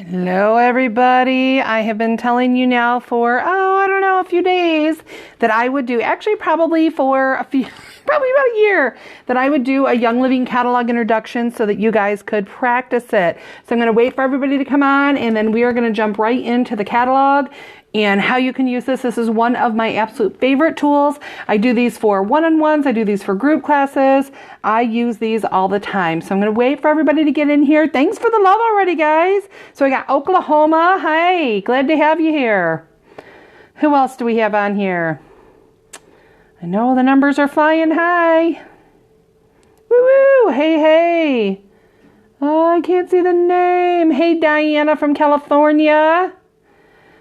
Hello everybody. I have been telling you now for, I don't know, a few days that I would do, actually probably for probably about a year, that I would do a Young Living catalog introduction so that you guys could practice it. So I'm going to wait for everybody to come on, and then we are going to jump right into the catalog and how you can use this. This is one of my absolute favorite tools. I do these for one-on-ones. I do these for group classes. I use these all the time. So I'm going to wait for everybody to get in here. Thanks for the love already, guys. So we got Oklahoma. Hi, glad to have you here. Who else do we have on here? I know the numbers are flying high. Woo-woo, hey. Oh, I can't see the name. Hey, Diana from California.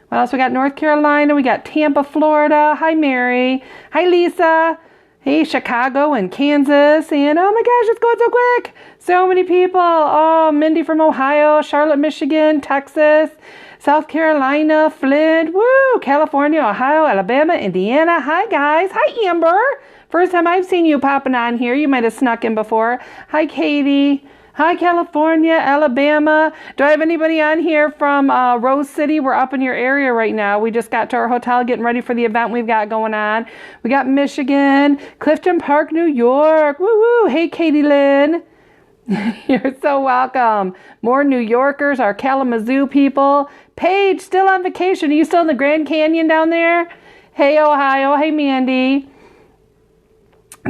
What else? We got North Carolina. We got Tampa, Florida. Hi, Mary. Hi, Lisa. Hey, Chicago and Kansas. And oh my gosh, it's going so quick. So many people. Oh, Mindy from Ohio, Charlotte, Michigan, Texas, South Carolina, Flint, woo, California, Ohio, Alabama, Indiana. Hi, guys. Hi, Amber. First time I've seen you popping on here. You might have snuck in before. Hi, Katie. Hi, California, Alabama. Do I have anybody on here from Rose City? We're up in your area right now. We just got to our hotel getting ready for the event we've got going on. We got Michigan, Clifton Park, New York. Woo-woo. Hey, Katie Lynn. You're so welcome. More New Yorkers, our Kalamazoo people. Paige, still on vacation. Are you still in the Grand Canyon down there? Hey, Ohio. Hey, Mandy.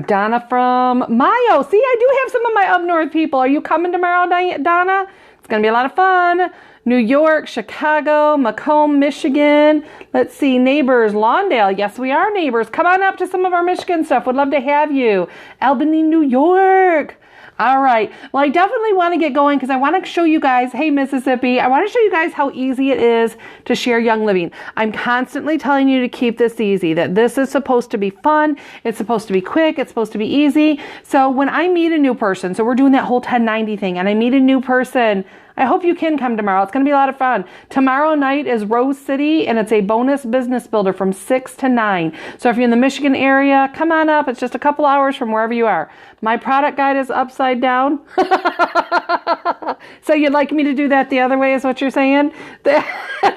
Donna from Mayo. See, I do have some of my up north people. Are you coming tomorrow, Donna? It's going to be a lot of fun. New York, Chicago, Macomb, Michigan. Let's see, neighbors, Lawndale. Yes, we are neighbors. Come on up to some of our Michigan stuff. Would love to have you. Albany, New York. All right. Well, I definitely want to get going because I want to show you guys, hey, Mississippi, I want to show you guys how easy it is to share Young Living. I'm constantly telling you to keep this easy, that this is supposed to be fun. It's supposed to be quick. It's supposed to be easy. So when I meet a new person, so we're doing that whole 1090 thing, and I meet a new person, I hope you can come tomorrow. It's going to be a lot of fun. Tomorrow night is Rose City, and it's a bonus business builder from 6 to 9. So if you're in the Michigan area, come on up. It's just a couple hours from wherever you are. My product guide is upside down. So you'd like me to do that the other way is what you're saying? That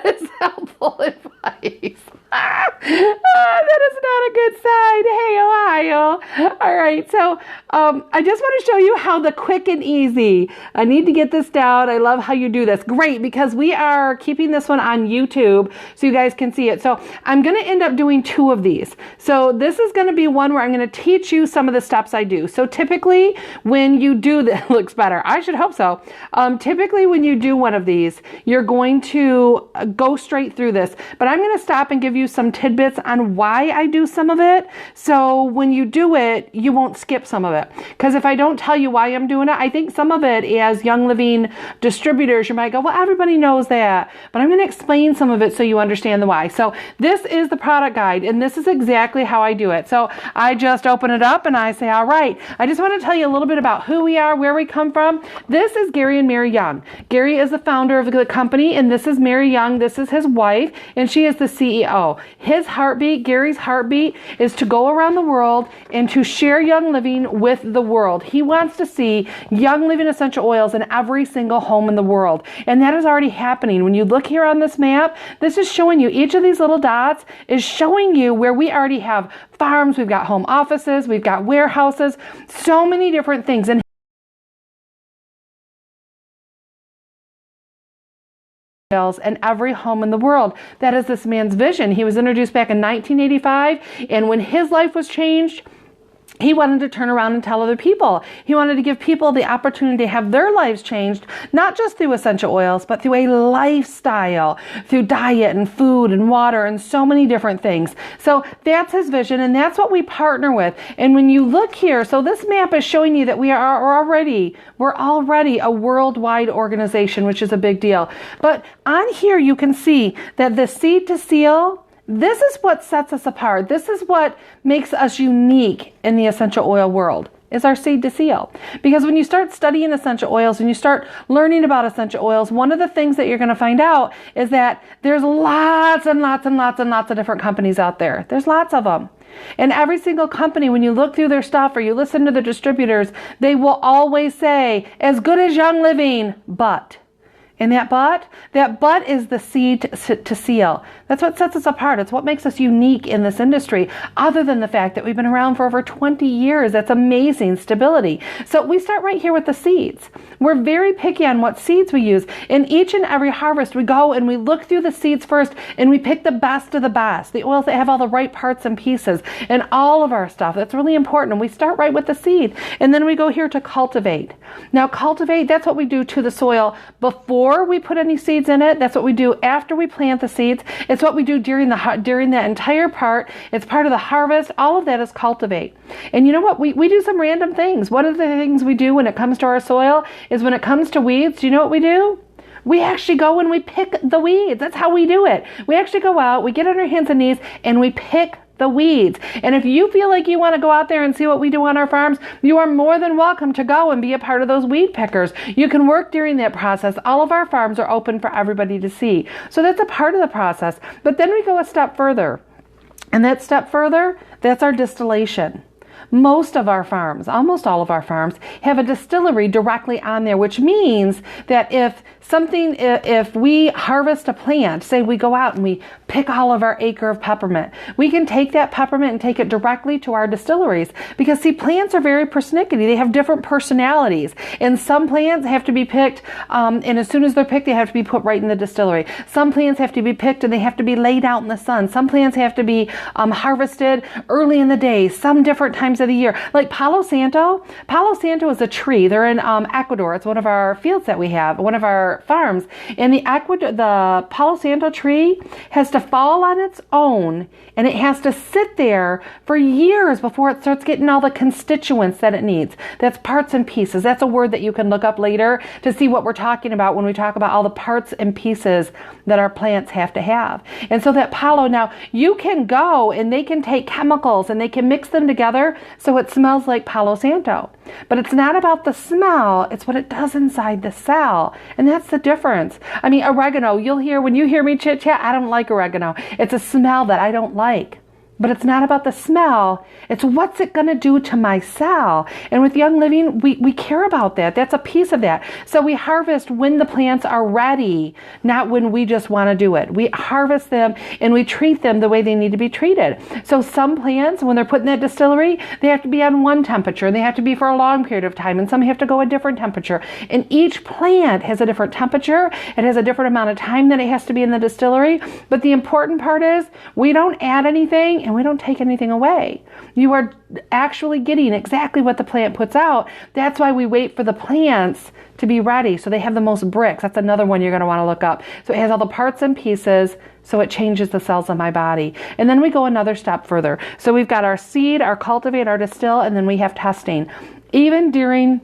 is helpful advice. That is not a good sign. Hey, Ohio. All right. So I just want to show you how the quick and easy. I need to get this down. I love how you do this. Great, because we are keeping this one on YouTube so you guys can see it. So I'm going to end up doing 2 of these. So this is going to be one where I'm going to teach you some of the steps I do. So typically when you do this, looks better. I should hope so. Typically when you do one of these, you're going to go straight through this. But I'm going to stop and give you some tidbits on why I do some of it. So when you do it, you won't skip some of it. Because if I don't tell you why I'm doing it, I think some of it as Young Living distributors, you might go, well, everybody knows that. But I'm going to explain some of it so you understand the why. So this is the product guide, and this is exactly how I do it. So I just open it up and I say, all right, I just want to tell you a little bit about who we are, where we come from. This is Gary and Mary Young. Gary is the founder of the company, and this is Mary Young. This is his wife, and she is the CEO. His heartbeat, Gary's heartbeat, is to go around the world and to share Young Living with the world. He wants to see Young Living essential oils in every single home in the world. And that is already happening. When you look here on this map, this is showing you, each of these little dots is showing you where we already have farms, we've got home offices, we've got warehouses, so many different things. And in every home in the world. That is this man's vision. He was introduced back in 1985, and when his life was changed, he wanted to turn around and tell other people. He wanted to give people the opportunity to have their lives changed, not just through essential oils, but through a lifestyle, through diet and food and water and so many different things. So that's his vision, and that's what we partner with. And when you look here, so this map is showing you that we're already a worldwide organization, which is a big deal. But on here you can see that the seed to seal, this is what sets us apart. This is what makes us unique in the essential oil world, is our seed to seal. Because when you start studying essential oils and you start learning about essential oils, one of the things that you're going to find out is that there's lots and lots and lots and lots of different companies out there. There's lots of them. And every single company, when you look through their stuff or you listen to the distributors, they will always say, as good as Young Living, but. And that butt is the seed to seal. That's what sets us apart. It's what makes us unique in this industry, other than the fact that we've been around for over 20 years. That's amazing stability. So we start right here with the seeds. We're very picky on what seeds we use. In each and every harvest, we go and we look through the seeds first, and we pick the best of the best, the oils that have all the right parts and pieces and all of our stuff. That's really important. And we start right with the seed. And then we go here to cultivate. Now, cultivate, that's what we do to the soil before we put any seeds in it. That's what we do after we plant the seeds. It's what we do during that entire part. It's part of the harvest. All of that is cultivate. And you know what? We do some random things. One of the things we do when it comes to our soil is when it comes to weeds, do you know what we do? We actually go and we pick the weeds. That's how we do it. We actually go out, we get on our hands and knees, and we pick the weeds. And if you feel like you want to go out there and see what we do on our farms, you are more than welcome to go and be a part of those weed pickers. You can work during that process. All of our farms are open for everybody to see. So that's a part of the process. But then we go a step further. And that step further, that's our distillation. Most of our farms, almost all of our farms, have a distillery directly on there, which means that if we harvest a plant, say we go out and we pick all of our acre of peppermint, we can take that peppermint and take it directly to our distilleries. Because see, plants are very persnickety. They have different personalities. And some plants have to be picked, and as soon as they're picked, they have to be put right in the distillery. Some plants have to be picked and they have to be laid out in the sun. Some plants have to be harvested early in the day, some different times of the year. Like Palo Santo. Palo Santo is a tree. They're in Ecuador. It's one of our fields that we have, one of our farms. And the Palo Santo tree has to fall on its own, and it has to sit there for years before it starts getting all the constituents that it needs. That's parts and pieces. That's a word that you can look up later to see what we're talking about when we talk about all the parts and pieces that our plants have to have. And so that Palo, now you can go and they can take chemicals and they can mix them together so it smells like Palo Santo. But it's not about the smell, it's what it does inside the cell. And that's the difference. I mean, oregano, when you hear me chit chat, I don't like oregano. It's a smell that I don't like. But it's not about the smell. It's what's it going to do to my cell. And with Young Living, we care about that. That's a piece of that. So we harvest when the plants are ready, not when we just want to do it. We harvest them and we treat them the way they need to be treated. So some plants, when they're put in that distillery, they have to be on one temperature and they have to be for a long period of time. And some have to go a different temperature. And each plant has a different temperature. It has a different amount of time that it has to be in the distillery. But the important part is we don't add anything and we don't take anything away. You are actually getting exactly what the plant puts out. That's why we wait for the plants to be ready. So they have the most bricks. That's another one you're going to want to look up. So it has all the parts and pieces, so it changes the cells of my body. And then we go another step further. So we've got our seed, our cultivate, our distill, and then we have testing. Even during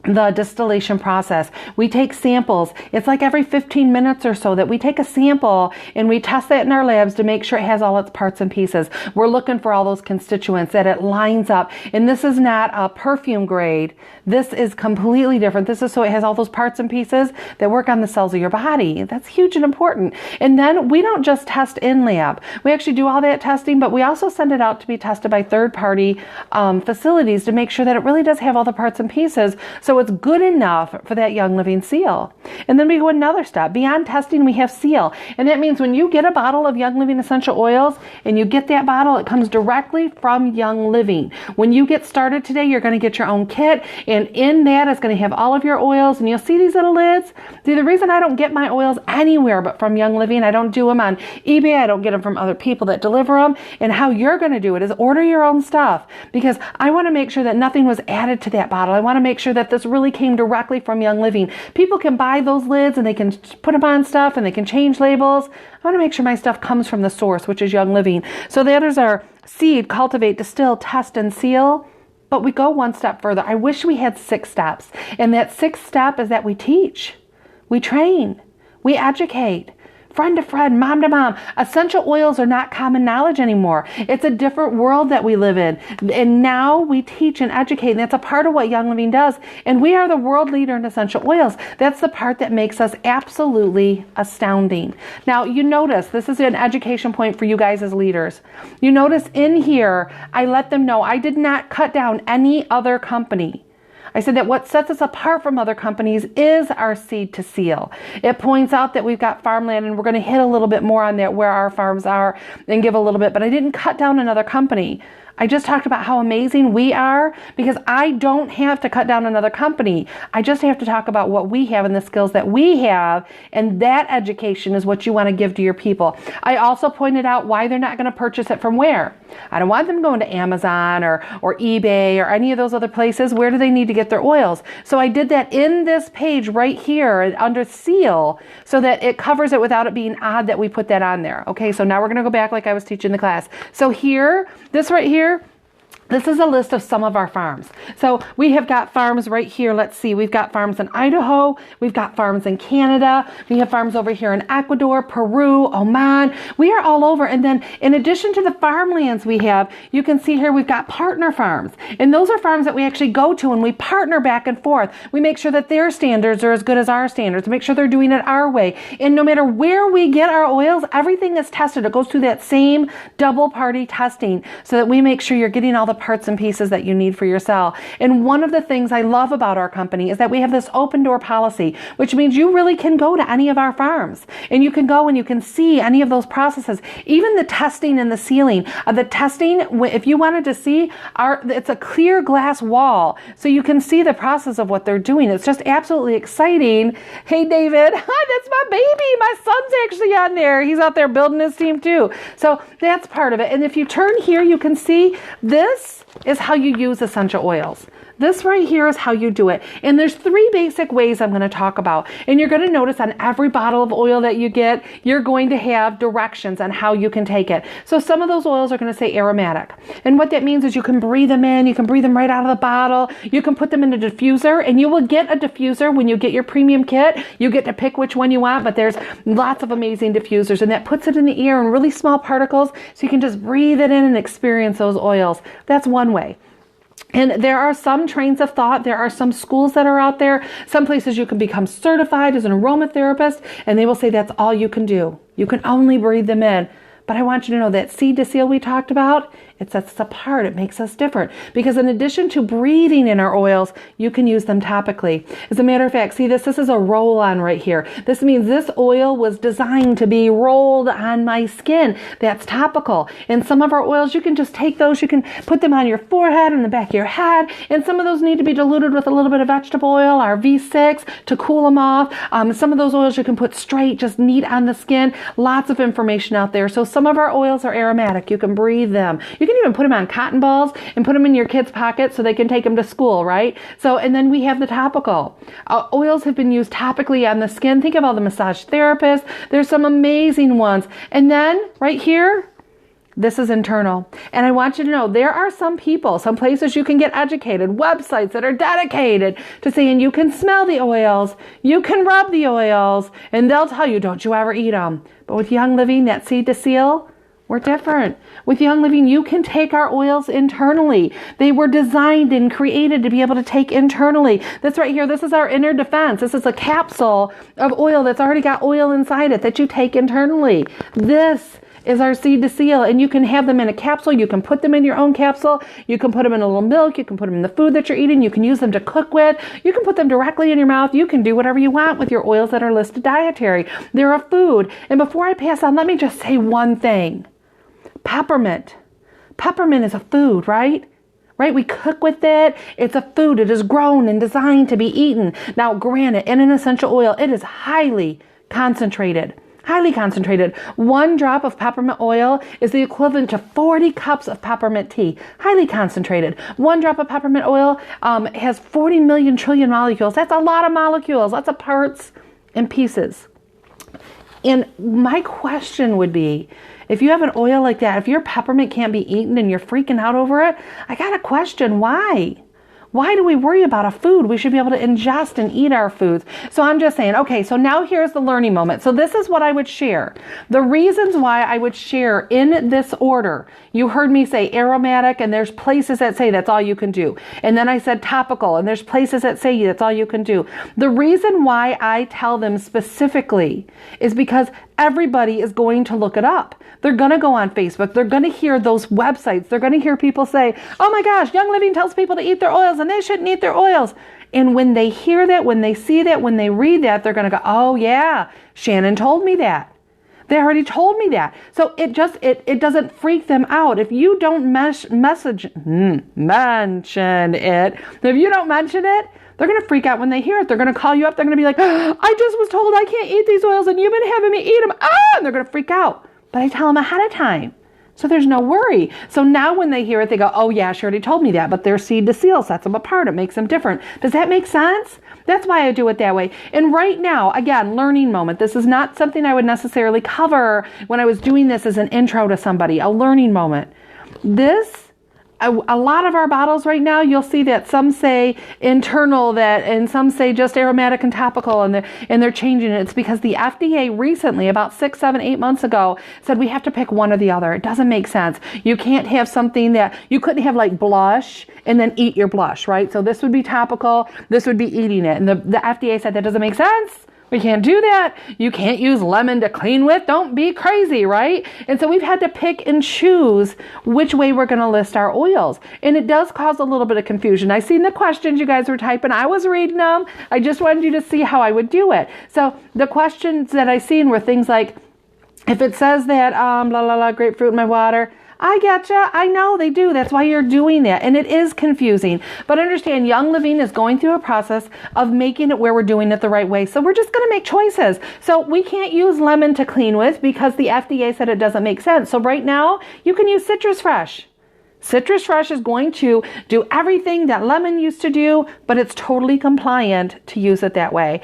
the distillation process, we take samples. It's like every 15 minutes or so that we take a sample and we test that in our labs to make sure it has all its parts and pieces. We're looking for all those constituents, that it lines up. And this is not a perfume grade. This is completely different. This is so it has all those parts and pieces that work on the cells of your body. That's huge and important. And then we don't just test in lab. We actually do all that testing, but we also send it out to be tested by third-party facilities to make sure that it really does have all the parts and pieces. So it's good enough for that Young Living seal. And then we go another step. Beyond testing, we have seal. And that means when you get a bottle of Young Living essential oils and you get that bottle, it comes directly from Young Living. When you get started today, you're going to get your own kit. And in that, it's going to have all of your oils. And you'll see these little lids. See, the reason I don't get my oils anywhere but from Young Living, I don't do them on eBay. I don't get them from other people that deliver them. And how you're going to do it is order your own stuff. Because I want to make sure that nothing was added to that bottle. I want to make sure that this really came directly from Young Living. People can buy those lids and they can put them on stuff and they can change labels. I want to make sure my stuff comes from the source, which is Young Living. So the others are seed, cultivate, distill, test, and seal. But we go one step further. I wish we had 6 steps. And that 6th step is that we teach, we train, we educate. Friend to friend, mom to mom. Essential oils are not common knowledge anymore. It's a different world that we live in. And now we teach and educate. And that's a part of what Young Living does. And we are the world leader in essential oils. That's the part that makes us absolutely astounding. Now, you notice, this is an education point for you guys as leaders. You notice in here, I let them know I did not cut down any other company. I said that what sets us apart from other companies is our seed to seal. It points out that we've got farmland, and we're going to hit a little bit more on that, where our farms are, and give a little bit, but I didn't cut down another company. I just talked about how amazing we are, because I don't have to cut down another company. I just have to talk about what we have and the skills that we have, and that education is what you want to give to your people. I also pointed out why they're not going to purchase it from where. I don't want them going to Amazon or eBay or any of those other places. Where do they need to get their oils? So I did that in this page right here under seal, so that it covers it without it being odd that we put that on there. Okay, so now we're going to go back like I was teaching the class. So here, this right here, this is a list of some of our farms. So we have got farms right here. Let's see. We've got farms in Idaho. We've got farms in Canada. We have farms over here in Ecuador, Peru, Oman. We are all over. And then in addition to the farmlands we have, you can see here we've got partner farms. And those are farms that we actually go to and we partner back and forth. We make sure that their standards are as good as our standards. Make sure they're doing it our way. And no matter where we get our oils, everything is tested. It goes through that same double party testing, so that we make sure you're getting all the parts and pieces that you need for your cell. And one of the things I love about our company is that we have this open door policy, which means you really can go to any of our farms, and you can go and you can see any of those processes, even the testing and the sealing. The testing, if you wanted to see, it's a clear glass wall, so you can see the process of what they're doing. It's just absolutely exciting. Hey, David, hi, that's my baby. My son's actually on there. He's out there building his team too. So that's part of it. And if you turn here, you can see this is how you use essential oils. This right here is how you do it. And there's 3 basic ways I'm going to talk about. And you're going to notice on every bottle of oil that you get, you're going to have directions on how you can take it. So some of those oils are going to say aromatic. And what that means is you can breathe them in, you can breathe them right out of the bottle, you can put them in a diffuser, and you will get a diffuser when you get your premium kit. You get to pick which one you want, but there's lots of amazing diffusers, and that puts it in the ear in really small particles, so you can just breathe it in and experience those oils. That's one way. And there are some trains of thought. There are some schools that are out there. Some places you can become certified as an enrollment therapist, and they will say that's all you can do. You can only breathe them in. But I want you to know that seed to seal we talked about, it sets us apart. It makes us different. Because in addition to breathing in our oils, you can use them topically. As a matter of fact, see this is a roll-on right here. This means this oil was designed to be rolled on my skin. That's topical. And some of our oils, you can just take those, you can put them on your forehead and the back of your head. And some of those need to be diluted with a little bit of vegetable oil, our V6, to cool them off. Some of those oils you can put straight, just neat on the skin. Lots of information out there. So some of our oils are aromatic. You can breathe them. You can even put them on cotton balls and put them in your kids' pockets so they can take them to school, right? So, and then we have the topical. Oils have been used topically on the skin. Think of all the massage therapists. There's some amazing ones. And then right here, this is internal. And I want you to know there are some people, some places you can get educated, websites that are dedicated to saying you can smell the oils, you can rub the oils, and they'll tell you, don't you ever eat them. But with Young Living, that seed to seal, we're different. With Young Living, you can take our oils internally. They were designed and created to be able to take internally. This right here, this is our inner defense. This is a capsule of oil that's already got oil inside it that you take internally. This is our seed to seal, and you can have them in a capsule. You can put them in your own capsule. You can put them in a little milk. You can put them in the food that you're eating. You can use them to cook with. You can put them directly in your mouth. You can do whatever you want with your oils that are listed dietary. They're a food. And before I pass on, let me just say one thing. Peppermint. Peppermint is a food, right? Right? We cook with it. It's a food. It is grown and designed to be eaten. Now, granted, in an essential oil, it is highly concentrated. Highly concentrated. 1 drop of peppermint oil is the equivalent to 40 cups of peppermint tea. Highly concentrated. 1 drop of peppermint oil has 40 million trillion molecules. That's a lot of molecules. Lots of parts and pieces. And my question would be, if you have an oil like that, if your peppermint can't be eaten and you're freaking out over it, I got a question. Why? Why do we worry about a food? We should be able to ingest and eat our foods. So I'm just saying, okay, so now here's the learning moment. So this is what I would share. The reasons why I would share in this order. You heard me say aromatic, and there's places that say that's all you can do. And then I said topical, and there's places that say that's all you can do. The reason why I tell them specifically is because everybody is going to look it up. They're going to go on Facebook. They're going to hear those websites. They're going to hear people say, oh my gosh, Young Living tells people to eat their oils and they shouldn't eat their oils. And when they hear that, when they see that, when they read that, they're going to go, oh yeah, Shannon told me that. They already told me that. So it doesn't freak them out. If you don't mention it, if you don't mention it, they're going to freak out when they hear it. They're going to call you up. They're going to be like, oh, I just was told I can't eat these oils and you've been having me eat them. And they're going to freak out. But I tell them ahead of time. So there's no worry. So now when they hear it, they go, oh yeah, she already told me that. But their seed to seal sets them apart. It makes them different. Does that make sense? That's why I do it that way. And right now, again, learning moment. This is not something I would necessarily cover when I was doing this as an intro to somebody, a learning moment. A lot of our bottles right now, you'll see that some say internal and some say just aromatic and topical, and they're changing it. It's because the FDA recently, about 6, 7, 8 months ago, said we have to pick one or the other. It doesn't make sense. You can't have something that, you couldn't have like blush and then eat your blush, right? So this would be topical, this would be eating it. And the FDA said that doesn't make sense. We can't do that. You can't use lemon to clean with. Don't be crazy, right? And so we've had to pick and choose which way we're going to list our oils. And it does cause a little bit of confusion. I seen the questions you guys were typing. I was reading them. I just wanted you to see how I would do it. So the questions that I seen were things like, if it says that, grapefruit in my water, I getcha. I know they do. That's why you're doing that. And it is confusing. But understand, Young Living is going through a process of making it where we're doing it the right way. So we're just going to make choices. So we can't use lemon to clean with because the FDA said it doesn't make sense. So right now, you can use Citrus Fresh. Citrus Fresh is going to do everything that lemon used to do, but it's totally compliant to use it that way.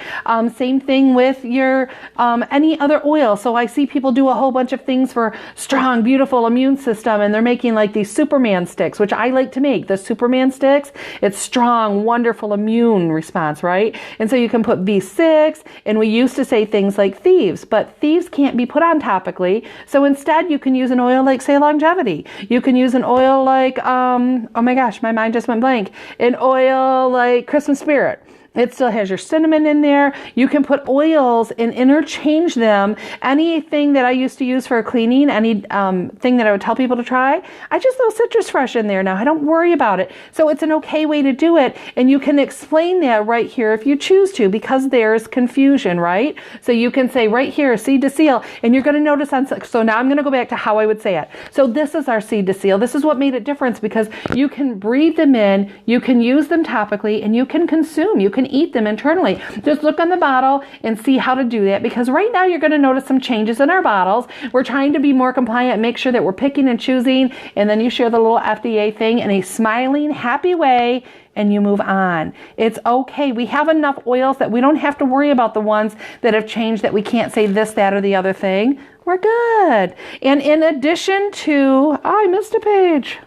Same thing with your any other oil. So I see people do a whole bunch of things for strong, beautiful immune system, and they're making like these Superman sticks, which I like to make. The Superman sticks, it's strong, wonderful immune response, right? And so you can put B6, and we used to say things like thieves, but thieves can't be put on topically. So instead, you can use an oil like, say, Longevity. You can use an oil like, oh my gosh, my mind just went blank. An oil like Christmas Spirit. It still has your cinnamon in there. You can put oils and interchange them. Anything that I used to use for cleaning, any thing that I would tell people to try, I just throw Citrus Fresh in there now. I don't worry about it. So it's an okay way to do it. And you can explain that right here if you choose to, because there's confusion, right? So you can say right here, seed to seal, and you're going to notice so now I'm going to go back to how I would say it. So this is our seed to seal. This is what made it different, because you can breathe them in, you can use them topically, and you can consume. You can eat them internally. Just look on the bottle and see how to do that, because right now you're going to notice some changes in our bottles. We're trying to be more compliant, make sure that we're picking and choosing, and then you share the little FDA thing in a smiling, happy way, and you move on. It's okay. We have enough oils that we don't have to worry about the ones that have changed, that we can't say this, that, or the other thing. We're good. And in addition to, I missed a page.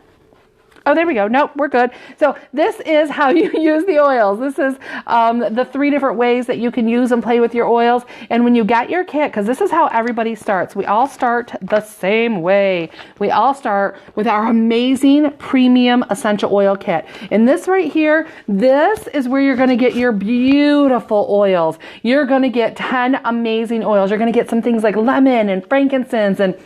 Oh, there we go. Nope, we're good. So this is how you use the oils. This is the 3 different ways that you can use and play with your oils. And when you get your kit, because this is how everybody starts. We all start the same way. We all start with our amazing premium essential oil kit. And this right here, this is where you're going to get your beautiful oils. You're going to get 10 amazing oils. You're going to get some things like lemon and frankincense and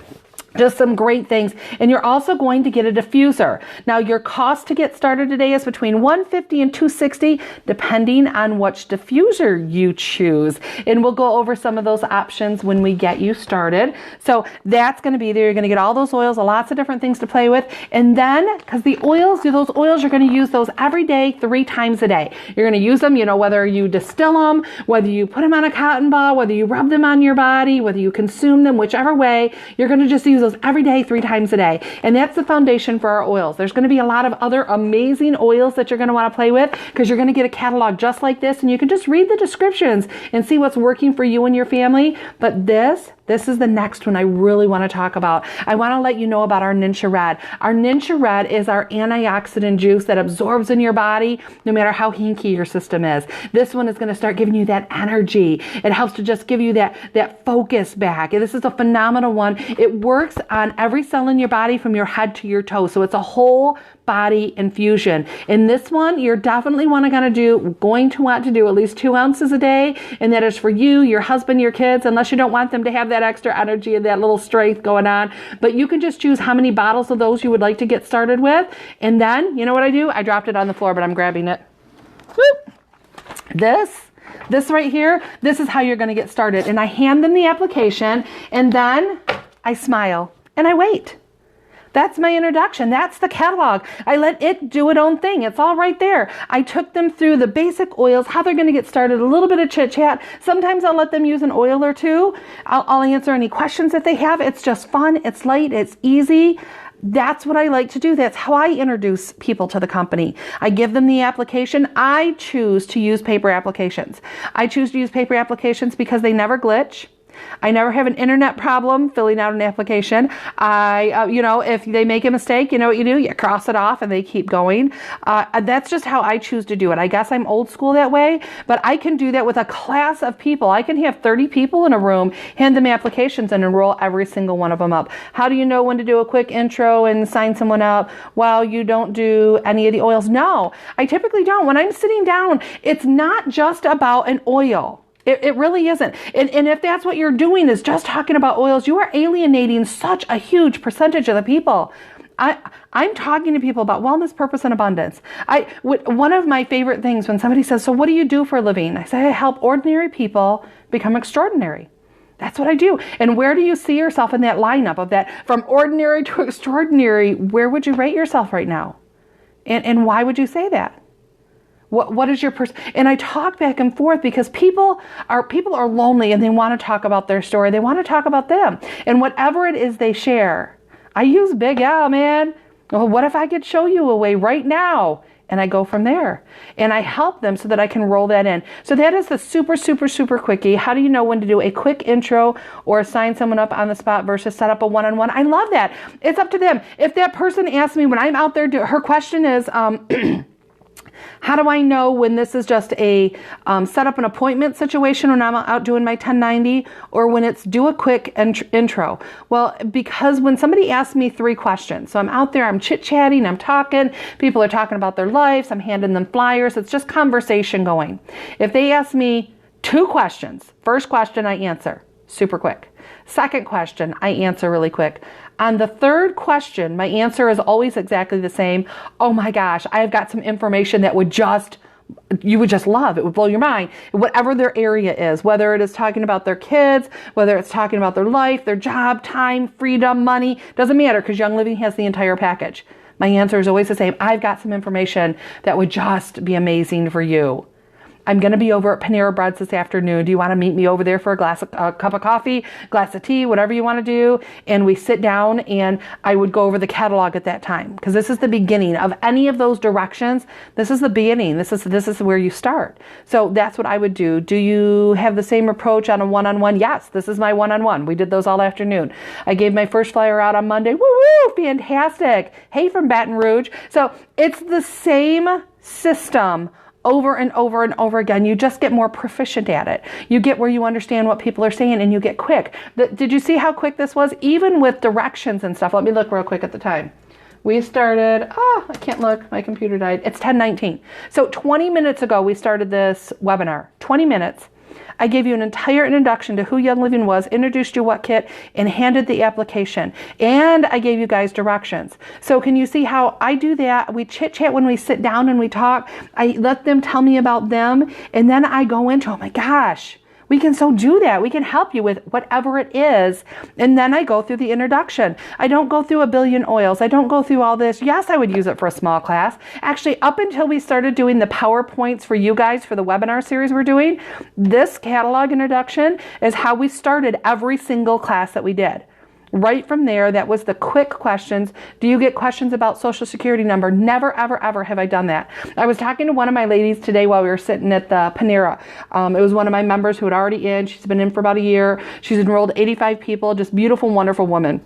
just some great things. And you're also going to get a diffuser. Now, your cost to get started today is between $150 and $260, depending on which diffuser you choose. And we'll go over some of those options when we get you started. So that's going to be there. You're going to get all those oils, lots of different things to play with. And then, because those oils, you're going to use those every day, 3 times a day. You're going to use them, whether you distill them, whether you put them on a cotton ball, whether you rub them on your body, whether you consume them, whichever way, you're going to just use those every day, 3 times a day. And that's the foundation for our oils. There's going to be a lot of other amazing oils that you're going to want to play with, because you're going to get a catalog just like this, and you can just read the descriptions and see what's working for you and your family. But this is the next one I really want to talk about. I want to let you know about our Ningxia Red. Our Ningxia Red is our antioxidant juice that absorbs in your body no matter how hinky your system is. This one is going to start giving you that energy. It helps to just give you that focus back. This is a phenomenal one. It works on every cell in your body from your head to your toe. So it's a whole body infusion. In this one, you're definitely going to want to do at least 2 ounces a day. And that is for you, your husband, your kids, unless you don't want them to have that extra energy and that little strength going on. But you can just choose how many bottles of those you would like to get started with. And then, you know what I do? I dropped it on the floor, but I'm grabbing it. Whoop. This right here, this is how you're going to get started. And I hand them the application, and then I smile and I wait. That's my introduction. That's the catalog. I let it do its own thing. It's all right there. I took them through the basic oils, how they're going to get started, a little bit of chit chat. Sometimes I'll let them use an oil or two. I'll answer any questions that they have. It's just fun. It's light. It's easy. That's what I like to do. That's how I introduce people to the company. I give them the application. I choose to use paper applications. I choose to use paper applications because they never glitch. I never have an internet problem filling out an application. If they make a mistake, you know what you do? You cross it off and they keep going. That's just how I choose to do it. I guess I'm old school that way, but I can do that with a class of people. I can have 30 people in a room, hand them applications and enroll every single one of them up. How do you know when to do a quick intro and sign someone up while you don't do any of the oils? No, I typically don't. When I'm sitting down, it's not just about an oil. It really isn't. And if that's what you're doing is just talking about oils, you are alienating such a huge percentage of the people. I'm talking to people about wellness, purpose, and abundance. One of my favorite things when somebody says, so what do you do for a living? I say, I help ordinary people become extraordinary. That's what I do. And where do you see yourself in that lineup of that from ordinary to extraordinary? Where would you rate yourself right now? And why would you say that? What is your and I talk back and forth because people are lonely and they want to talk about their story. They want to talk about them. And whatever it is they share, I use Big L, man. Well, what if I could show you a way right now? And I go from there. And I help them so that I can roll that in. So that is the super, super, super quickie. How do you know when to do a quick intro or sign someone up on the spot versus set up a one-on-one? I love that. It's up to them. If that person asks me when I'm out there, her question is, how do I know when this is just a set up an appointment situation when I'm out doing my 1090 or when it's do a quick intro? Well, because when somebody asks me 3 questions, so I'm out there, I'm chit-chatting, I'm talking, people are talking about their lives, I'm handing them flyers, it's just conversation going. If they ask me 2 questions, first question I answer super quick. Second question, I answer really quick. On the third question, my answer is always exactly the same. Oh my gosh, I've got some information that you would just love. It would blow your mind. Whatever their area is, whether it is talking about their kids, whether it's talking about their life, their job, time, freedom, money, doesn't matter because Young Living has the entire package. My answer is always the same. I've got some information that would just be amazing for you. I'm going to be over at Panera Breads this afternoon. Do you want to meet me over there for a cup of coffee, glass of tea, whatever you want to do? And we sit down and I would go over the catalog at that time because this is the beginning of any of those directions. This is the beginning. This is where you start. So that's what I would do. Do you have the same approach on a one-on-one? Yes, this is my one-on-one. We did those all afternoon. I gave my first flyer out on Monday. Woo-woo, fantastic. Hey, from Baton Rouge. So it's the same system over and over and over again. You just get more proficient at it. You get where you understand what people are saying and you get quick. Did you see how quick this was? Even with directions and stuff. Let me look real quick at the time. We started, I can't look. My computer died. It's 10:19. So 20 minutes ago, we started this webinar. 20 minutes. I gave you an entire introduction to who Young Living was, introduced you what kit, and handed the application. And I gave you guys directions. So can you see how I do that? We chit-chat when we sit down and we talk. I let them tell me about them. And then I go into, oh my gosh, we can so do that. We can help you with whatever it is. And then I go through the introduction. I don't go through a billion oils. I don't go through all this. Yes, I would use it for a small class. Actually, up until we started doing the PowerPoints for you guys for the webinar series we're doing, this catalog introduction is how we started every single class that we did. Right from there, that was the quick questions. Do you get questions about Social Security number? Never, ever, ever have I done that. I was talking to one of my ladies today while we were sitting at the Panera. It was one of my members who had already in. She's been in for about a year. She's enrolled 85 people, just beautiful, wonderful woman.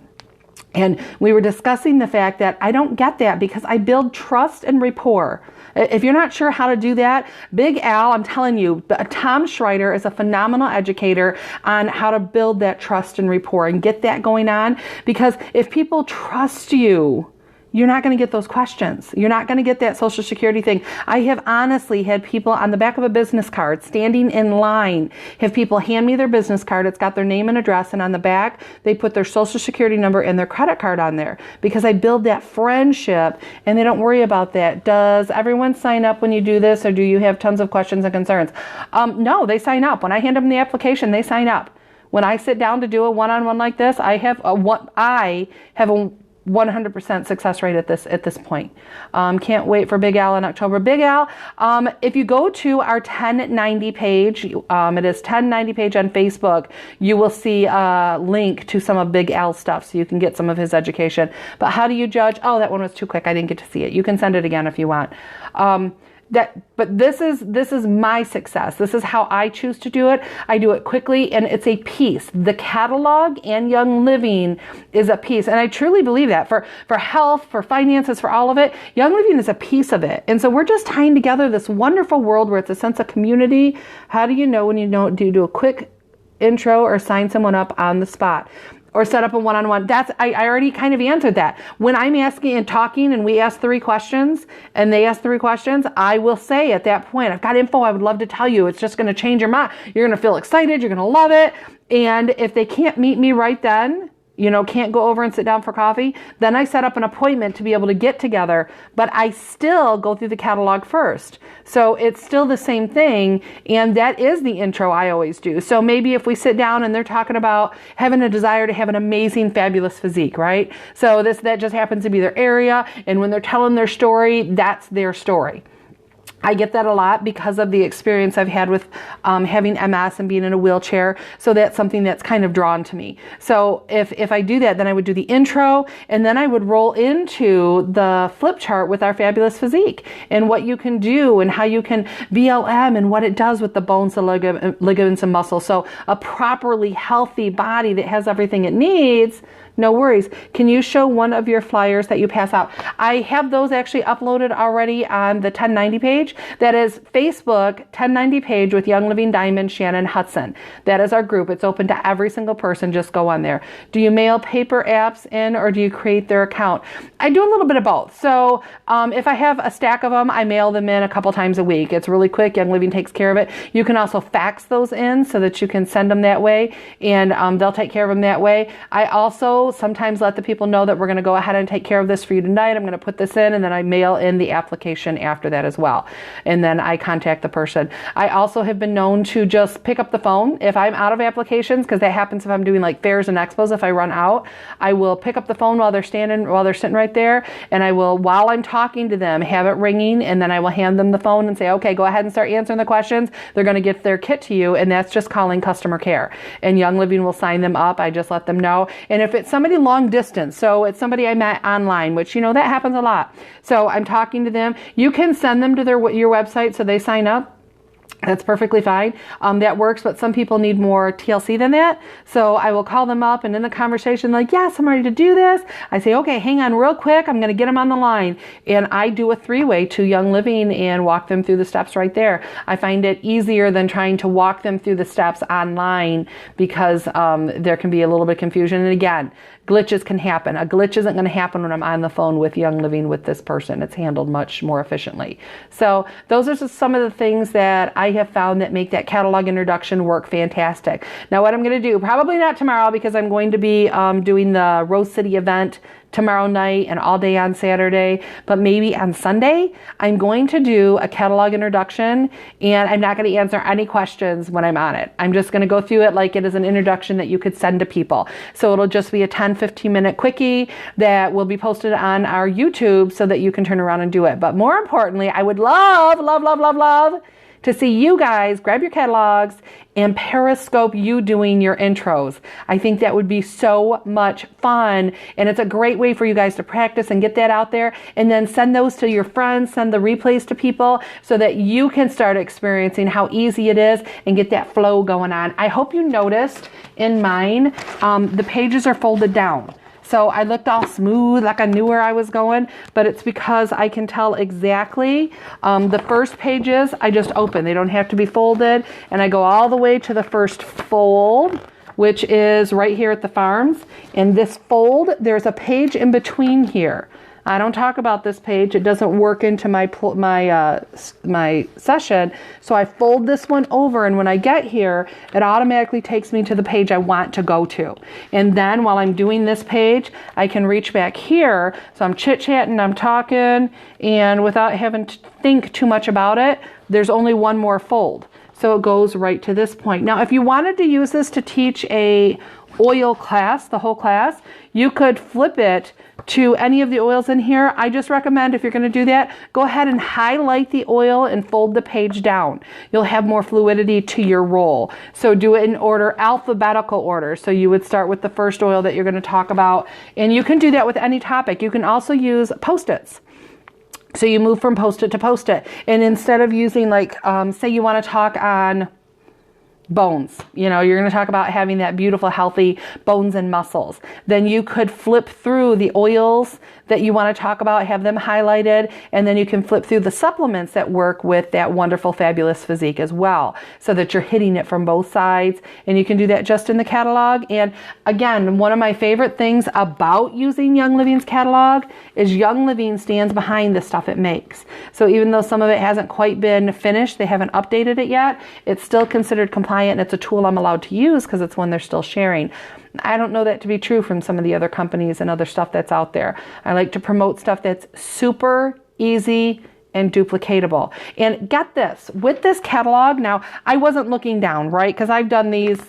And we were discussing the fact that I don't get that because I build trust and rapport. If you're not sure how to do that, Big Al, I'm telling you, Tom Schreider is a phenomenal educator on how to build that trust and rapport and get that going on. Because if people trust you, you're not going to get those questions. You're not going to get that Social Security thing. I have honestly had people on the back of a business card standing in line, have people hand me their business card. It's got their name and address, and on the back, they put their Social Security number and their credit card on there because I build that friendship and they don't worry about that. Does everyone sign up when you do this, or do you have tons of questions and concerns? No, they sign up. When I hand them the application, they sign up. When I sit down to do a one-on-one like this, I have a 100% success rate at this point. Can't wait for Big Al in October. Big Al, if you go to our 1090 page, it is 1090 page on Facebook, you will see a link to some of Big Al's stuff so you can get some of his education. But how do you judge? Oh, that one was too quick. I didn't get to see it. You can send it again if you want. But this is my success. This is how I choose to do it. I do it quickly, and it's a piece. The catalog and Young Living is a piece, and I truly believe that for health, for finances, for all of it, Young Living is a piece of it. And so we're just tying together this wonderful world where it's a sense of community. How do you know when you don't do a quick intro or sign someone up on the spot? Or set up a one-on-one. I already kind of answered that. When I'm asking and talking and we ask 3 questions and they ask 3 questions, I will say at that point, I've got info I would love to tell you. It's just going to change your mind. You're going to feel excited. You're going to love it. And if they can't meet me right then, can't go over and sit down for coffee, then I set up an appointment to be able to get together, but I still go through the catalog first. So it's still the same thing, and that is the intro I always do. So maybe if we sit down and they're talking about having a desire to have an amazing, fabulous physique, right? So that just happens to be their area, and when they're telling their story, that's their story. I get that a lot because of the experience I've had with having MS and being in a wheelchair. So that's something that's kind of drawn to me. So if I do that, then I would do the intro, and then I would roll into the flip chart with our fabulous physique and what you can do and how you can BLM and what it does with the bones, the ligaments, and muscles. So a properly healthy body that has everything it needs. No worries. Can you show one of your flyers that you pass out? I have those actually uploaded already on the 1090 page. That is Facebook 1090 page with Young Living Diamond, Shannon, Hudson. That is our group. It's open to every single person. Just go on there. Do you mail paper apps in, or do you create their account? I do a little bit of both. So if I have a stack of them, I mail them in a couple times a week. It's really quick. Young Living takes care of it. You can also fax those in so that you can send them that way, and they'll take care of them that way. I also sometimes let the people know that we're going to go ahead and take care of this for you tonight. I'm going to put this in, and then I mail in the application after that as well. And then I contact the person. I also have been known to just pick up the phone if I'm out of applications, because that happens if I'm doing like fairs and expos. If I run out, I will pick up the phone while they're sitting right there, and I will, while I'm talking to them, have it ringing, and then I will hand them the phone and say, okay, go ahead and start answering the questions. They're going to get their kit to you, and that's just calling customer care. And Young Living will sign them up. I just let them know. And if it's somebody long distance, so it's somebody I met online, which that happens a lot. So I'm talking to them. You can send them to your website so they sign up. That's perfectly fine. That works, but some people need more TLC than that. So I will call them up, and in the conversation, like, yes, I'm ready to do this. I say, okay, hang on real quick. I'm going to get them on the line. And I do a 3-way to Young Living and walk them through the steps right there. I find it easier than trying to walk them through the steps online because there can be a little bit of confusion. And again, glitches can happen. A glitch isn't going to happen when I'm on the phone with Young Living with this person. It's handled much more efficiently. So those are just some of the things that I have found that make that catalog introduction work fantastic. Now what I'm going to do, probably not tomorrow because I'm going to be doing the Rose City event tomorrow night and all day on Saturday, but maybe on Sunday, I'm going to do a catalog introduction, and I'm not going to answer any questions when I'm on it. I'm just going to go through it like it is an introduction that you could send to people. So it'll just be a 10-15 minute quickie that will be posted on our YouTube so that you can turn around and do it. But more importantly, I would love to see you guys grab your catalogs and Periscope you doing your intros. I think that would be so much fun, and it's a great way for you guys to practice and get that out there, and then send those to your friends, send the replays to people so that you can start experiencing how easy it is and get that flow going on. I hope you noticed in mine, the pages are folded down. So I looked all smooth, like I knew where I was going, but it's because I can tell exactly the first pages I just open. They don't have to be folded, and I go all the way to the first fold, which is right here at the farms. And this fold, there's a page in between here. I don't talk about this page. It doesn't work into my session. So I fold this one over, and when I get here, it automatically takes me to the page I want to go to. And then while I'm doing this page, I can reach back here. So I'm chit-chatting, I'm talking, and without having to think too much about it, there's only one more fold. So it goes right to this point. Now, if you wanted to use this to teach a oil class, the whole class, you could flip it to any of the oils in here. I just recommend, if you're going to do that, go ahead and highlight the oil and fold the page down. You'll have more fluidity to your roll. So do it in order, alphabetical order. So you would start with the first oil that you're going to talk about, and you can do that with any topic. You can also use Post-its. So you move from Post-it to Post-it, and instead of using, like, say you want to talk on bones, you're going to talk about having that beautiful, healthy bones and muscles. Then you could flip through the oils that you want to talk about, have them highlighted, and then you can flip through the supplements that work with that wonderful, fabulous physique as well, so that you're hitting it from both sides. And you can do that just in the catalog. And again, one of my favorite things about using Young Living's catalog is Young Living stands behind the stuff it makes. So even though some of it hasn't quite been finished, they haven't updated it yet, it's still considered compliant, and it's a tool I'm allowed to use because it's one they're still sharing. I don't know that to be true from some of the other companies and other stuff that's out there. I like to promote stuff that's super easy and duplicatable. And get this, with this catalog, now I wasn't looking down, right? Because I've done these,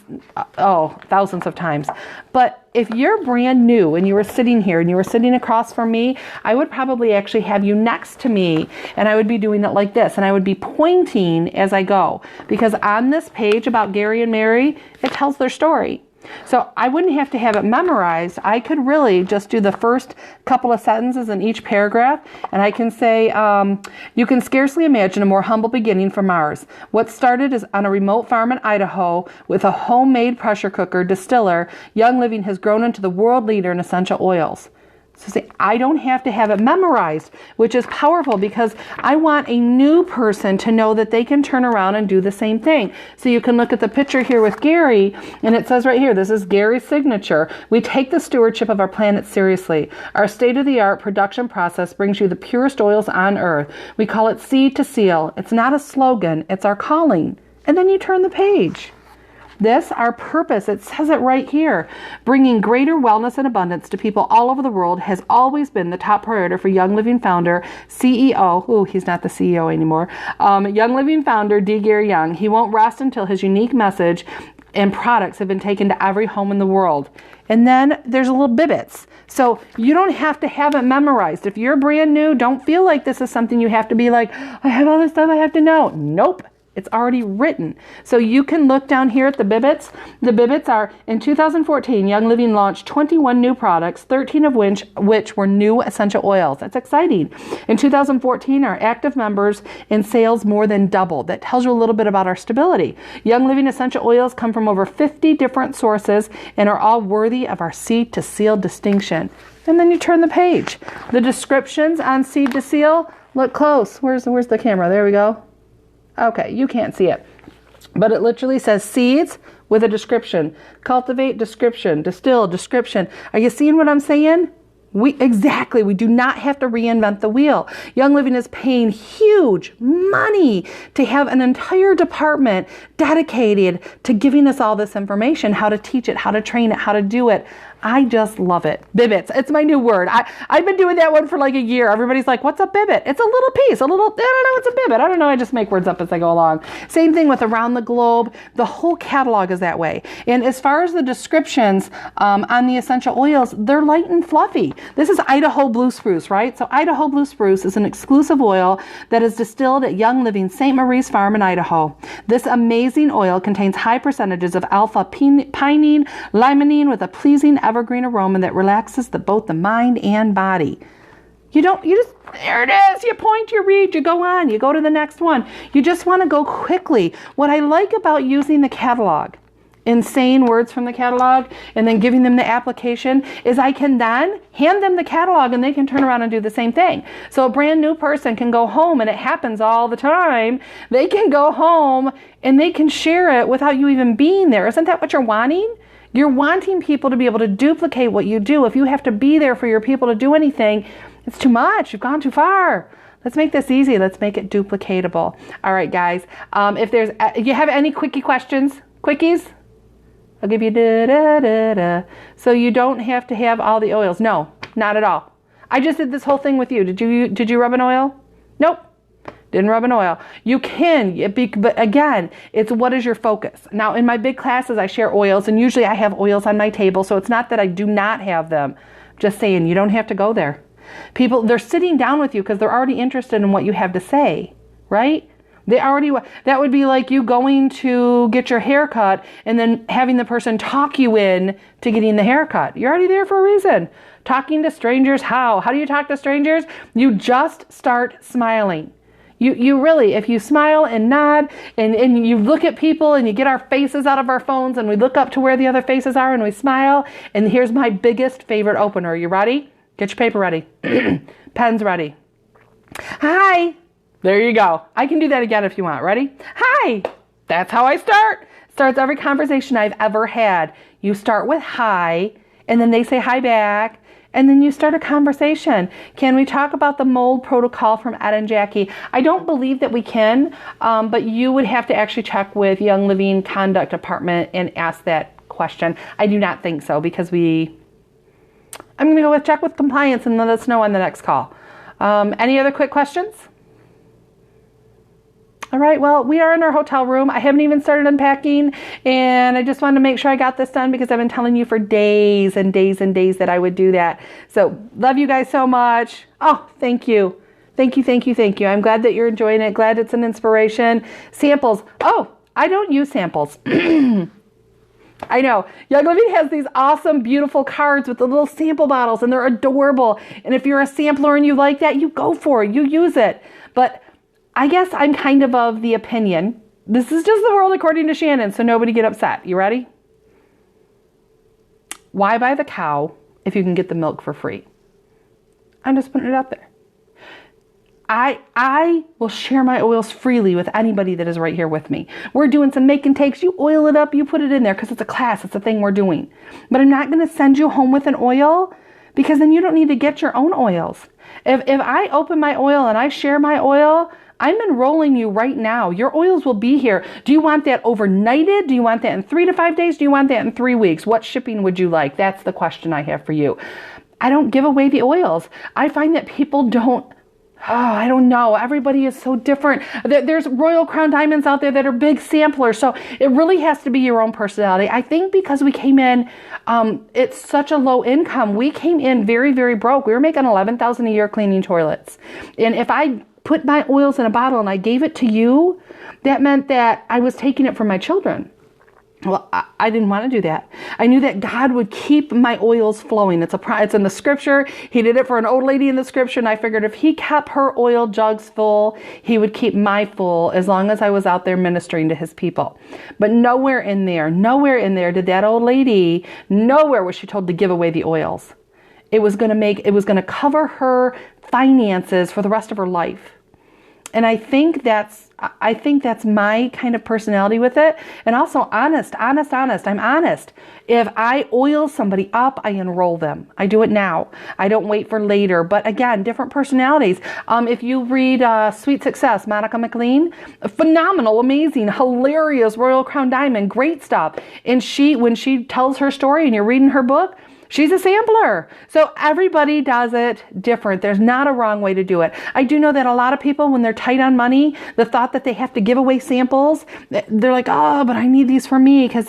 thousands of times. But if you're brand new and you were sitting here and you were sitting across from me, I would probably actually have you next to me, and I would be doing it like this, and I would be pointing as I go. Because on this page about Gary and Mary, it tells their story. So I wouldn't have to have it memorized. I could really just do the first couple of sentences in each paragraph, and I can say, you can scarcely imagine a more humble beginning for Mars. What started is on a remote farm in Idaho with a homemade pressure cooker distiller, Young Living has grown into the world leader in essential oils. So say, I don't have to have it memorized, which is powerful because I want a new person to know that they can turn around and do the same thing. So you can look at the picture here with Gary, and it says right here, this is Gary's signature. We take the stewardship of our planet seriously. Our state-of-the-art production process brings you the purest oils on earth. We call it Seed to Seal. It's not a slogan, it's our calling. And then you turn the page. This, our purpose, it says it right here. Bringing greater wellness and abundance to people all over the world has always been the top priority for Young Living founder, CEO, he's not the CEO anymore, Young Living founder D. Gary Young. He won't rest until his unique message and products have been taken to every home in the world. And then there's a little bibbits. So you don't have to have it memorized. If you're brand new, don't feel like this is something you have to be like, I have all this stuff I have to know. Nope. It's already written. So you can look down here at the bibbits. The bibbits are, in 2014, Young Living launched 21 new products, 13 of which were new essential oils. That's exciting. In 2014, our active members in sales more than doubled. That tells you a little bit about our stability. Young Living essential oils come from over 50 different sources and are all worthy of our Seed to Seal distinction. And then you turn the page. The descriptions on Seed to Seal, look close. Where's the camera? There we go. Okay, you can't see it, but it literally says seeds with a description. Cultivate, description. Distill, description. Are you seeing what I'm saying? We do not have to reinvent the wheel. Young Living is paying huge money to have an entire department dedicated to giving us all this information, how to teach it, how to train it, how to do it. I just love it. Bibbits. It's my new word. I've been doing that one for like a year. Everybody's like, what's a bibbit? It's a little piece, I don't know, it's a bibbit. I don't know. I just make words up as I go along. Same thing with Around the Globe. The whole catalog is that way. And as far as the descriptions on the essential oils, they're light and fluffy. This is Idaho Blue Spruce, right? So Idaho Blue Spruce is an exclusive oil that is distilled at Young Living St. Marie's Farm in Idaho. This amazing oil contains high percentages of alpha pinene, limonene with a pleasing evergreen aroma that relaxes both the mind and body. There it is. You point, you read, you go on, you go to the next one. You just want to go quickly. What I like about using the catalog, insane words from the catalog, and then giving them the application is I can then hand them the catalog and they can turn around and do the same thing. So a brand new person can go home, and it happens all the time. They can go home and they can share it without you even being there. Isn't that what you're wanting? You're wanting people to be able to duplicate what you do. If you have to be there for your people to do anything, It's too much. You've gone too far. Let's make this easy. Let's make it duplicatable. All right, guys. If you have any quickie questions, quickies, I'll give you da-da-da-da. So you don't have to have all the oils. No, not at all. I just did this whole thing with you. Did you rub an oil? Nope. Didn't rub an oil. You can, but again, it's what is your focus. Now, in my big classes, I share oils, and usually I have oils on my table, so it's not that I do not have them. Just saying, you don't have to go there. People, they're sitting down with you because they're already interested in what you have to say, right? That would be like you going to get your hair cut and then having the person talk you in to getting the haircut. You're already there for a reason. Talking to strangers, how? How do you talk to strangers? You just start smiling. You really, if you smile and nod and you look at people and you get our faces out of our phones and we look up to where the other faces are and we smile. And here's my biggest favorite opener. You ready? Get your paper ready. Pens ready. Hi. There you go. I can do that again if you want. Ready? Hi. That's how I start. Starts every conversation I've ever had. You start with hi, and then they say hi back, and then you start a conversation. Can we talk about the mold protocol from Ed and Jackie? I don't believe that we can, but you would have to actually check with Young Living Conduct Department and ask that question. I do not think so because I'm going to go with check with compliance and let us know on the next call. Any other quick questions? All right, well, we are in our hotel room. I haven't even started unpacking, and I just wanted to make sure I got this done because I've been telling you for days and days and days that I would do that. So, love you guys so much. Oh, thank you. Thank you, thank you, thank you. I'm glad that you're enjoying it. Glad it's an inspiration. Samples. Oh, I don't use samples. I know. Young Living has these awesome, beautiful cards with the little sample bottles, and they're adorable. And if you're a sampler and you like that, you go for it. You use it. But I guess I'm kind of the opinion. This is just the world according to Shannon, so nobody get upset. You ready? Why buy the cow if you can get the milk for free? I'm just putting it out there. I will share my oils freely with anybody that is right here with me. We're doing some make and takes. You oil it up, you put it in there because it's a class. It's a thing we're doing. But I'm not going to send you home with an oil because then you don't need to get your own oils. If I open my oil and I share my oil, I'm enrolling you right now. Your oils will be here. Do you want that overnighted? Do you want that in 3 to 5 days? Do you want that in 3 weeks? What shipping would you like? That's the question I have for you. I don't give away the oils. I find that people don't, I don't know. Everybody is so different. There's Royal Crown Diamonds out there that are big samplers. So it really has to be your own personality. I think because we came in, it's such a low income. We came in very, very broke. We were making $11,000 a year cleaning toilets. And if I put my oils in a bottle and I gave it to you, that meant that I was taking it from my children. Well, I didn't want to do that. I knew that God would keep my oils flowing. It's in the scripture. He did it for an old lady in the scripture, and I figured if he kept her oil jugs full, he would keep my full as long as I was out there ministering to his people. But nowhere in there did that old lady, nowhere was she told to give away the oils. It was going to cover her finances for the rest of her life. And I think that's my kind of personality with it. And also honest. I'm honest. If I oil somebody up, I enroll them. I do it now. I don't wait for later. But again, different personalities. If you read Sweet Success, Monica McLean, phenomenal, amazing, hilarious Royal Crown Diamond, great stuff. And when she tells her story and you're reading her book, she's a sampler. So everybody does it different. There's not a wrong way to do it. I do know that a lot of people, when they're tight on money, the thought that they have to give away samples, they're like, oh, but I need these for me because,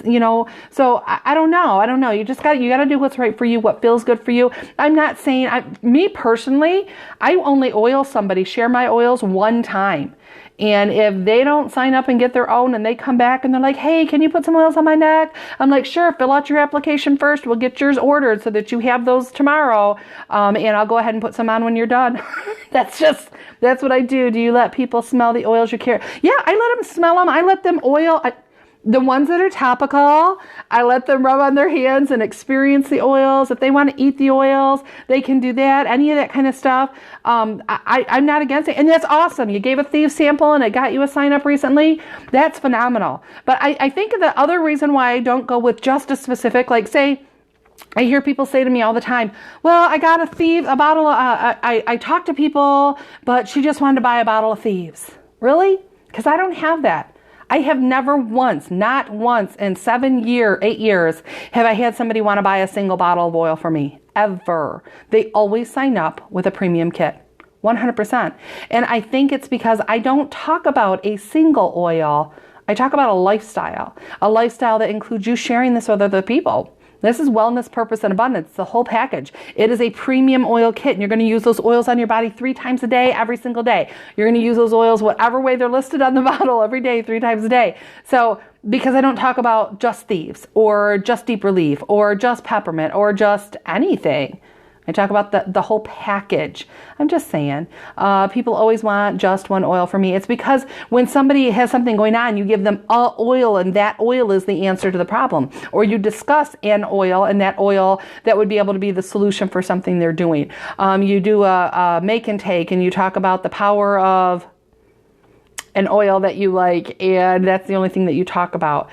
so I don't know. You got to do what's right for you, what feels good for you. I'm not saying, me personally, I only oil somebody, share my oils one time. And if they don't sign up and get their own and they come back and they're like, hey, can you put some oils on my neck? I'm like, sure, fill out your application first. We'll get yours ordered so that you have those tomorrow. And I'll go ahead and put some on when you're done. That's what I do. Do you let people smell the oils you carry? Yeah, I let them smell them. I let them oil. The ones that are topical, I let them rub on their hands and experience the oils. If they want to eat the oils, they can do that. Any of that kind of stuff. I'm not against it. And that's awesome. You gave a thief sample and it got you a sign up recently. That's phenomenal. But I think the other reason why I don't go with just a specific, like say, I hear people say to me all the time, well, I got a bottle of, I talked to people, but she just wanted to buy a bottle of Thieves. Really? Because I don't have that. I have never once, not once in 8 years, have I had somebody want to buy a single bottle of oil for me, ever. They always sign up with a premium kit, 100%. And I think it's because I don't talk about a single oil. I talk about a lifestyle that includes you sharing this with other people. This is wellness, purpose, and abundance, the whole package. It is a premium oil kit, and you're going to use those oils on your body 3 times a day, every single day. You're going to use those oils whatever way they're listed on the bottle every day, 3 times a day. So, because I don't talk about just Thieves, or just Deep Relief, or just Peppermint, or just anything. I talk about the whole package. I'm just saying, people always want just one oil for me. It's because when somebody has something going on, you give them a oil, and that oil is the answer to the problem. Or you discuss an oil, and that oil that would be able to be the solution for something they're doing. You do a make and take, and you talk about the power of an oil that you like, and that's the only thing that you talk about.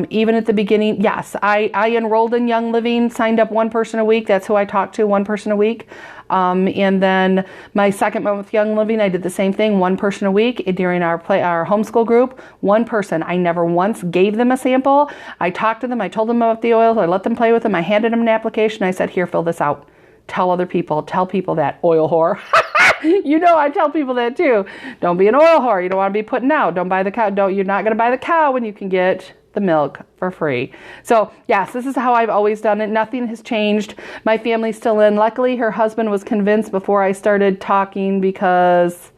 Even at the beginning, yes, I enrolled in Young Living, signed up 1 person a week. That's who I talked to, 1 person a week. And then my second month with Young Living, I did the same thing, 1 person a week during our homeschool group. 1 person. I never once gave them a sample. I talked to them. I told them about the oils. I let them play with them. I handed them an application. I said, here, fill this out. Tell other people. Tell people that. Oil whore. You know, I tell people that too. Don't be an oil whore. You don't want to be putting out. Don't buy the cow. You're not going to buy the cow when you can get the milk for free. So yes, this is how I've always done it. Nothing has changed. My family's still in. Luckily, her husband was convinced before I started talking because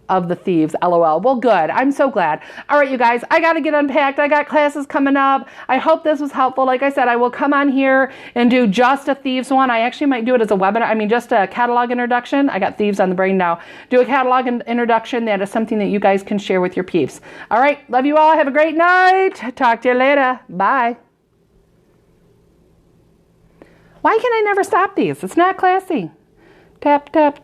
of the Thieves. LOL. Well, good. I'm so glad. All right, you guys, I got to get unpacked. I got classes coming up. I hope this was helpful. Like I said, I will come on here and do just a Thieves one. I actually might do it as a webinar. I mean, just a catalog introduction. I got Thieves on the brain now. Do a catalog introduction. That is something that you guys can share with your peeps. All right. Love you all. Have a great night. Talk to you later. Bye. Why can I never stop these? It's not classy. Tap, tap.